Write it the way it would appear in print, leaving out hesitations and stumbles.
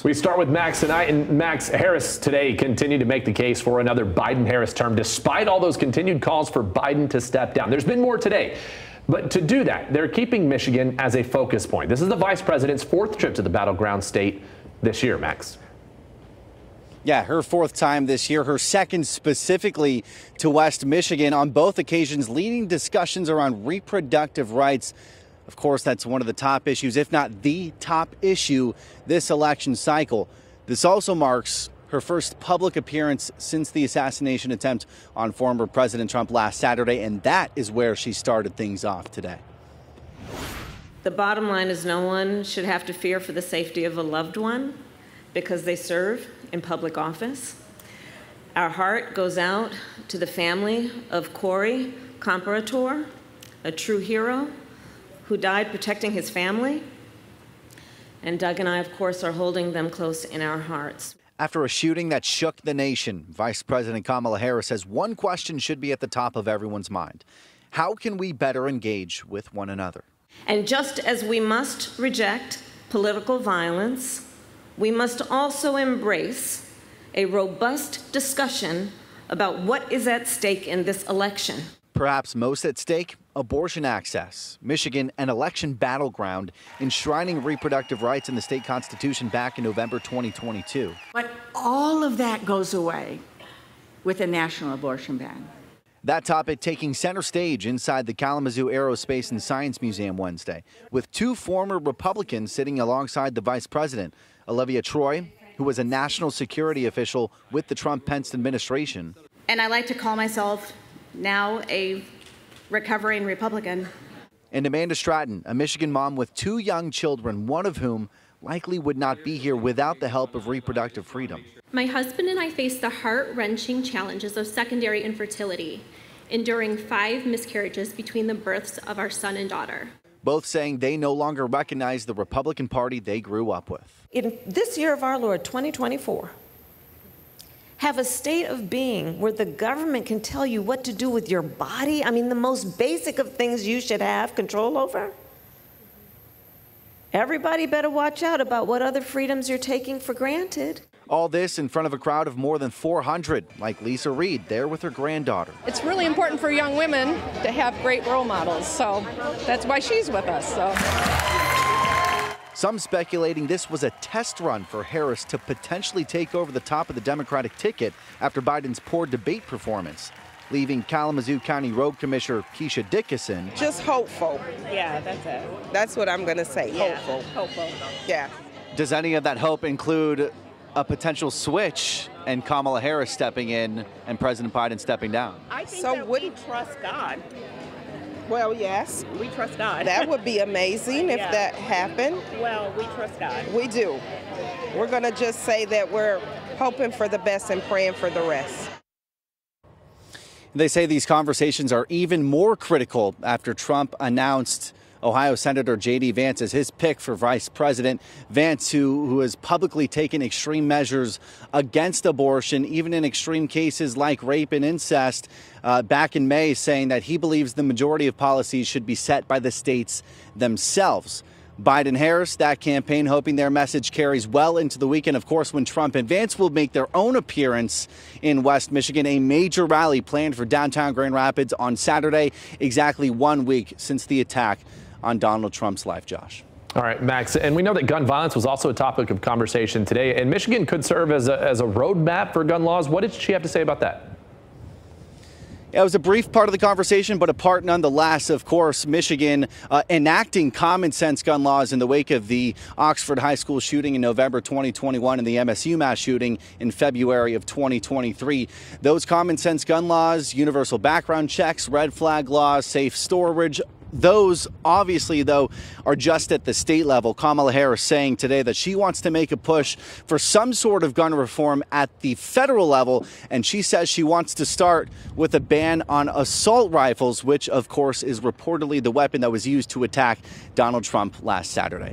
We start with Max tonight, and Max, Harris today continued to make the case for another Biden-Harris term, despite all those continued calls for Biden to step down. There's been more today, but to do that, they're keeping Michigan as a focus point. This is the vice president's fourth trip to the battleground state this year, Max. Yeah, her fourth time this year, her second specifically to West Michigan, on both occasions leading discussions around reproductive rights. Of course, that's one of the top issues, if not the top issue this election cycle. This also marks her first public appearance since the assassination attempt on former President Trump last Saturday, and that is where she started things off today. The bottom line is no one should have to fear for the safety of a loved one because they serve in public office. Our heart goes out to the family of Corey Comparator, a true hero who died protecting his family. And Doug and I, of course, are holding them close in our hearts. After a shooting that shook the nation, Vice President Kamala Harris says one question should be at the top of everyone's mind. How can we better engage with one another? And just as we must reject political violence, we must also embrace a robust discussion about what is at stake in this election. Perhaps most at stake, abortion access. Michigan, an election battleground, enshrining reproductive rights in the state constitution back in November 2022. But all of that goes away with a national abortion ban. That topic taking center stage inside the Kalamazoo Aerospace and Science Museum Wednesday, with two former Republicans sitting alongside the vice president, Olivia Troy, who was a national security official with the Trump-Pence administration. And I like to call myself now a recovering Republican. And Amanda Stratton, a Michigan mom with two young children, one of whom likely would not be here without the help of reproductive freedom. My husband and I face the heart-wrenching challenges of secondary infertility, enduring 5 miscarriages between the births of our son and daughter. Both saying they no longer recognize the Republican Party they grew up with. In this year of our Lord, 2024, have a state of being where the government can tell you what to do with your body? I mean, the most basic of things you should have control over? Everybody better watch out about what other freedoms you're taking for granted. All this in front of a crowd of more than 400, like Lisa Reed, there with her granddaughter. It's really important for young women to have great role models, so that's why she's with us. Some speculating this was a test run for Harris to potentially take over the top of the Democratic ticket after Biden's poor debate performance, leaving Kalamazoo County Road Commissioner Keisha Dickinson just hopeful. Yeah, that's it. That's what I'm going to say, Yeah, hopeful. hopeful. Yeah. Does any of that hope include a potential switch and Kamala Harris stepping in and President Biden stepping down? I think So that would- we trust God. Well, yes. We trust God. That would be amazing if Yeah. that happened. Well, we trust God. We do. We're going to just say that we're hoping for the best and praying for the rest. They say these conversations are even more critical after Trump announced Ohio Senator J.D. Vance as his pick for vice president. Vance, who has publicly taken extreme measures against abortion, even in extreme cases like rape and incest, back in May, saying that he believes the majority of policies should be set by the states themselves. Biden-Harris, that campaign hoping their message carries well into the weekend, of course, when Trump and Vance will make their own appearance in West Michigan, a major rally planned for downtown Grand Rapids on Saturday, exactly 1 week since the attack on Donald Trump's life. Josh. All right, Max, and we know that gun violence was also a topic of conversation today, and Michigan could serve as a roadmap for gun laws. What did she have to say about that? It was a brief part of the conversation, but a part nonetheless. Of course, Michigan enacting common sense gun laws in the wake of the Oxford High School shooting in November 2021 and the MSU mass shooting in February of 2023. Those common sense gun laws, universal background checks, red flag laws, safe storage, those obviously, though, are just at the state level. Kamala Harris saying today that she wants to make a push for some sort of gun reform at the federal level. And she says she wants to start with a ban on assault rifles, which, of course, is reportedly the weapon that was used to attack Donald Trump last Saturday.